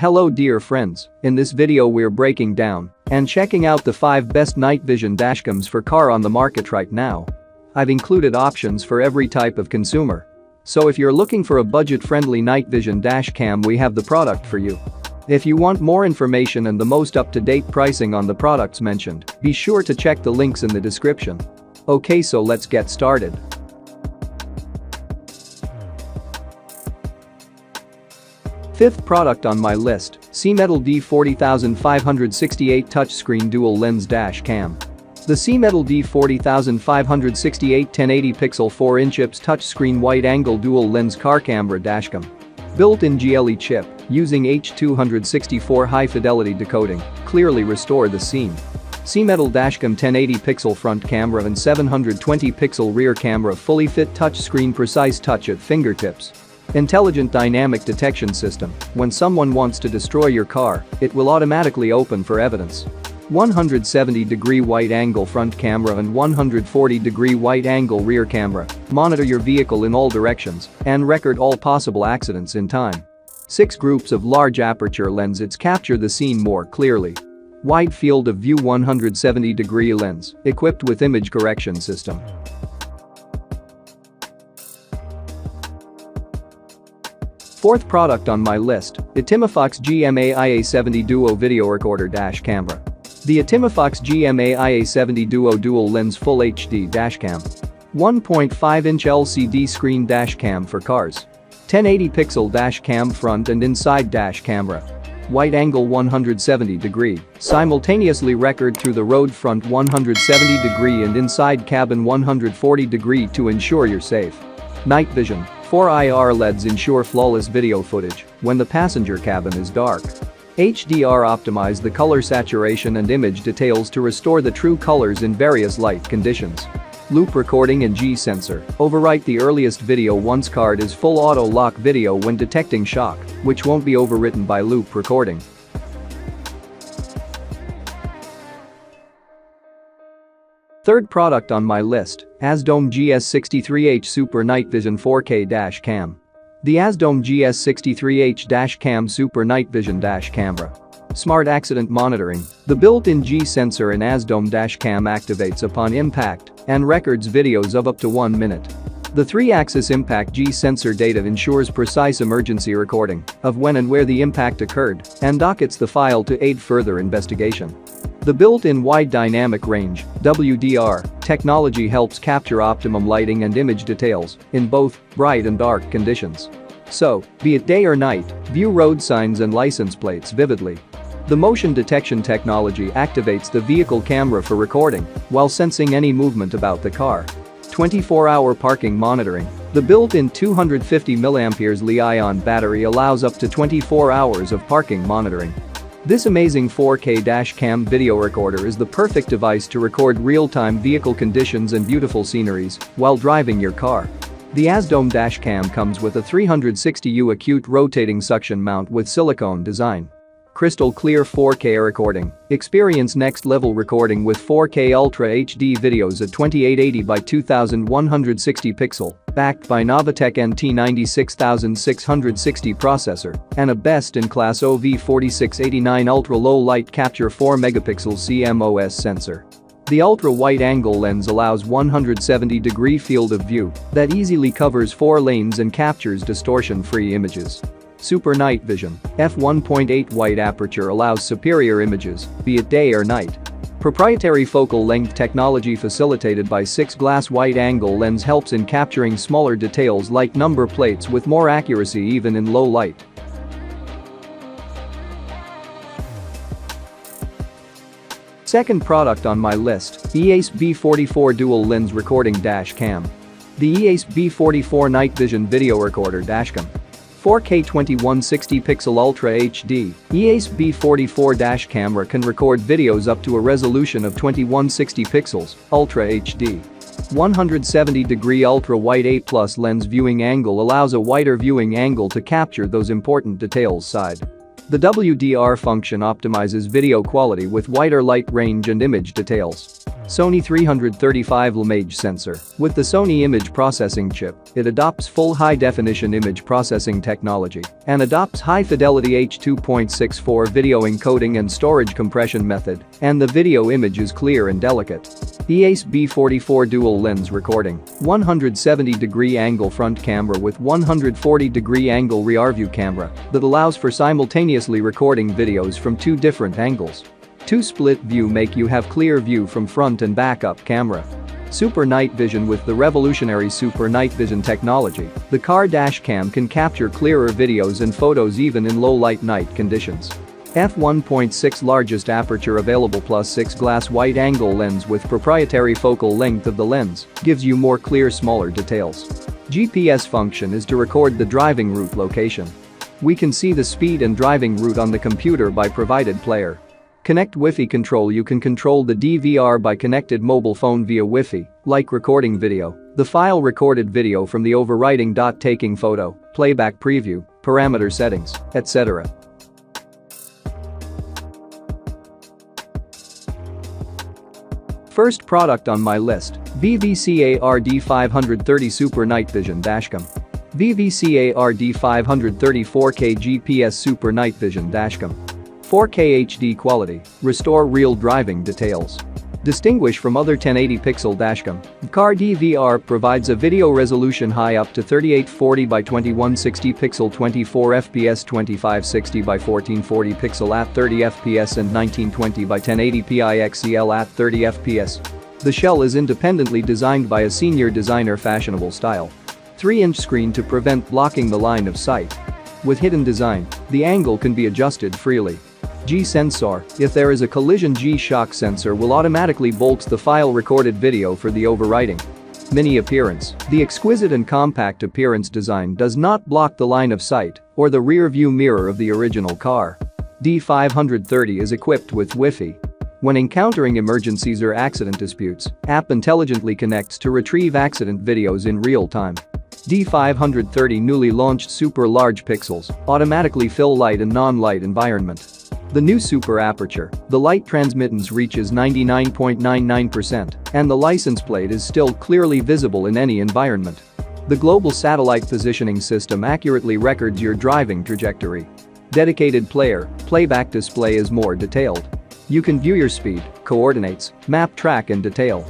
Hello dear friends, in this video we're breaking down and checking out the 5 best night vision dashcams for car on the market right now. I've included options for every type of consumer. So if you're looking for a budget-friendly night vision dashcam, we have the product for you. If you want more information and the most up-to-date pricing on the products mentioned, be sure to check the links in the description. Okay, so let's get started. Fifth product on my list, SEAMETAL D40568 touchscreen dual lens dash cam. The SEAMETAL D40568 1080-pixel 4-inch IPS touchscreen wide-angle dual lens car camera dashcam. Built-in GLE chip, using H264 high-fidelity decoding, clearly restore the scene. SEAMETAL dashcam 1080-pixel front camera and 720-pixel rear camera fully fit touchscreen precise touch at fingertips. Intelligent dynamic detection system, when someone wants to destroy your car, it will automatically open for evidence. 170-degree wide-angle front camera and 140-degree wide-angle rear camera, monitor your vehicle in all directions and record all possible accidents in time. 6 groups of large aperture lenses capture the scene more clearly. Wide field of view 170-degree lens, equipped with image correction system. Fourth product on my list, Etymoofox GMAI A70 Duo Video Recorder Dash Camera. The Etymoofox GMAI A70 Duo Dual Lens Full HD Dash Cam. 1.5-inch LCD screen dash cam for cars. 1080-pixel dash cam front and inside dash camera. Wide-angle 170-degree, simultaneously record through the road front 170-degree and inside cabin 140-degree to ensure you're safe. Night vision. 4 IR LEDs ensure flawless video footage when the passenger cabin is dark. HDR optimize the color saturation and image details to restore the true colors in various light conditions. Loop recording and G sensor, overwrite the earliest video once card is full auto lock video when detecting shock, which won't be overwritten by loop recording. Third product on my list, AZDOME GS63H Super Night Vision 4K Dash Cam. The AZDOME GS63H Dash Cam Super Night Vision Dash Camera. Smart accident monitoring. The built-in G sensor in AZDOME Dash Cam activates upon impact and records videos of up to 1 minute. The 3-axis impact G sensor data ensures precise emergency recording of when and where the impact occurred and dockets the file to aid further investigation. The built-in wide dynamic range (WDR) technology helps capture optimum lighting and image details in both bright and dark conditions. So, be it day or night, view road signs and license plates vividly. The motion detection technology activates the vehicle camera for recording while sensing any movement about the car. 24-hour parking monitoring. The built-in 250 mAh Li-ion battery allows up to 24 hours of parking monitoring. This amazing 4K dashcam video recorder is the perfect device to record real-time vehicle conditions and beautiful sceneries while driving your car. The AZDOME dashcam comes with a 360U acute rotating suction mount with silicone design. Crystal clear 4K recording. Experience next-level recording with 4K Ultra HD videos at 2880 by 2160 pixel, backed by Novatec NT96660 processor and a best-in-class OV4689 ultra-low light capture 4-megapixel CMOS sensor. The ultra-wide-angle lens allows 170-degree field of view that easily covers 4 lanes and captures distortion-free images. Super Night Vision, f1.8 wide aperture allows superior images, be it day or night. Proprietary focal length technology facilitated by 6-glass wide-angle lens helps in capturing smaller details like number plates with more accuracy even in low light. Second product on my list, EACE B44 Dual Lens Recording Dash Cam. The EACE B44 Night Vision Video Recorder Dashcam. 4K 2160-pixel Ultra HD, EACE B44 dash camera can record videos up to a resolution of 2160 pixels, Ultra HD. 170-degree ultra-wide A+ lens viewing angle allows a wider viewing angle to capture those important details side. The WDR function optimizes video quality with wider light range and image details. Sony 335 image sensor. With the Sony image processing chip, it adopts full high-definition image processing technology and adopts high-fidelity H.2.64 video encoding and storage compression method, and the video image is clear and delicate. EACE B44 dual lens recording, 170-degree angle front camera with 140-degree angle rear view camera that allows for simultaneously recording videos from two different angles. 2 split view make you have clear view from front and backup camera. Super night vision. With the revolutionary super night vision technology, the car dash cam can capture clearer videos and photos even in low light night conditions. f1.6 largest aperture available +6 glass wide angle lens with proprietary focal length of the lens gives you more clear smaller details. GPS function is to record the driving route location. We can see the speed and driving route on the computer by provided player. Connect Wi-Fi control. You can control the DVR by connected mobile phone via Wi-Fi, like recording video, the file recorded video from the overwriting. Taking photo, playback preview, parameter settings, etc. First product on my list, VVCAR D530 Super Night Vision Dashcam. VVCAR D530 4K GPS Super Night Vision Dashcam. 4K HD quality, restore real driving details. Distinguished from other 1080-pixel dashcam, VVCAR DVR provides a video resolution high up to 3840 by 2160 pixel 24 fps 2560 by 1440 pixel at 30 fps and 1920 by 1080 pixel at 30 fps. The shell is independently designed by a senior designer. Fashionable style. 3-inch screen to prevent blocking the line of sight. With hidden design, the angle can be adjusted freely. G-sensor. If there is a collision, G-shock sensor will automatically bolt the file recorded video for the overwriting. Mini appearance. The exquisite and compact appearance design does not block the line of sight or the rear view mirror of the original car. D530 is equipped with Wi-Fi. When encountering emergencies or accident disputes, app intelligently connects to retrieve accident videos in real time. D530 newly launched super large pixels, automatically fill light and non-light environment. The new super aperture, the light transmittance reaches 99.99% and the license plate is still clearly visible in any environment. The global satellite positioning system accurately records your driving trajectory. Dedicated player, playback display is more detailed. You can view your speed, coordinates, map track in detail.